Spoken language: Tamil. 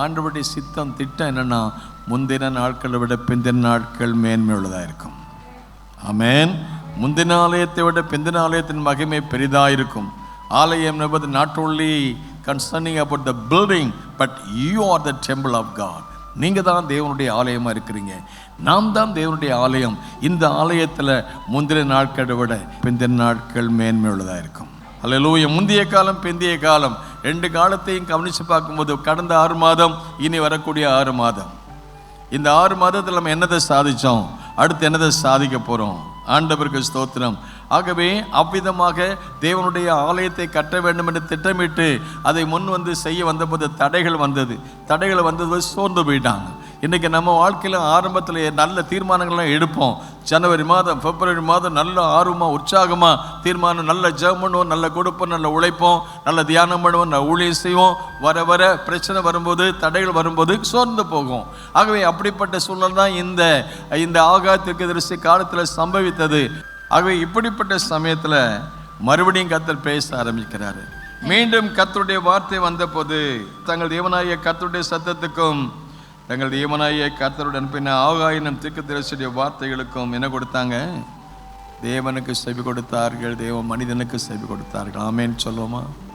ஆண்டவருடைய சித்தம் திட்டம் என்னென்னா, முந்தின நாட்களை விட பிந்தின நாட்கள் மேன்மையுள்ளதாக இருக்கும். ஆமென். முந்தின ஆலயத்தை விட பிந்தின ஆலயத்தின் மகிமை பெரிதாக இருக்கும். ஆலயம் என்பது not only concerning about the building, but you are the temple of God. நீங்கள் தான் தேவனுடைய ஆலயமாக இருக்கிறீங்க. நாம் தான் தேவனுடைய ஆலயம். இந்த ஆலயத்தில் முந்தின நாட்களை விட பிந்தின நாட்கள் மேன்மையுள்ளதாக இருக்கும். அல்லேலூயா. முந்தைய காலம், பிந்தைய காலம், ரெண்டு காலத்தையும் கவனித்து பார்க்கும்போது கடந்த 6 மாதம், இனி வரக்கூடிய 6 மாதம், இந்த 6 மாதத்தில் நம்ம என்னதை சாதித்தோம், அடுத்து என்னதை சாதிக்க போகிறோம்? ஆண்டவருக்கு ஸ்தோத்திரம். ஆகவே அவ்விதமாக தேவனுடைய ஆலயத்தை கட்ட வேண்டும் என்று திட்டமிட்டு அதை முன் வந்து செய்ய வந்தபோது தடைகள் வந்தது, சோர்ந்து போயிட்டாங்க. இன்றைக்கி நம்ம வாழ்க்கையில் ஆரம்பத்தில் நல்ல தீர்மானங்கள்லாம் எடுப்போம். ஜனவரி மாதம், பிப்ரவரி மாதம் நல்ல ஆர்வமாக உற்சாகமாக தீர்மானம், நல்ல ஜெபம் பண்ணுவோம், நல்ல கொடுப்போம், நல்ல உழைப்போம், நல்ல தியானம் பண்ணுவோம், நல்ல ஊழியம் செய்வோம். வர வர பிரச்சனை வரும்போது, தடைகள் வரும்போது சோர்ந்து போகும். ஆகவே அப்படிப்பட்ட சூழல் தான் இந்த ஆகாய தீர்க்கதரிசி காலத்தில் சம்பவித்தது. ஆகவே இப்படிப்பட்ட சமயத்தில் மறுபடியும் கர்த்தர் பேச ஆரம்பிக்கிறாரு. மீண்டும் கர்த்தருடைய வார்த்தை வந்தபோது தங்கள் தேவனாகிய கர்த்தருடைய சத்தத்துக்கும் தங்கள் தேவனாகிய கர்த்தருடைய அனுப்பின ஆகாயினும் தீர்க்கதரிசியுடைய வார்த்தைகளுக்கும் என்ன கொடுத்தாங்க? தேவனுக்கு செவி கொடுத்தார்கள், தேவ மனிதனுக்கு செவி கொடுத்தார்கள். ஆமென் சொல்லுவோமா?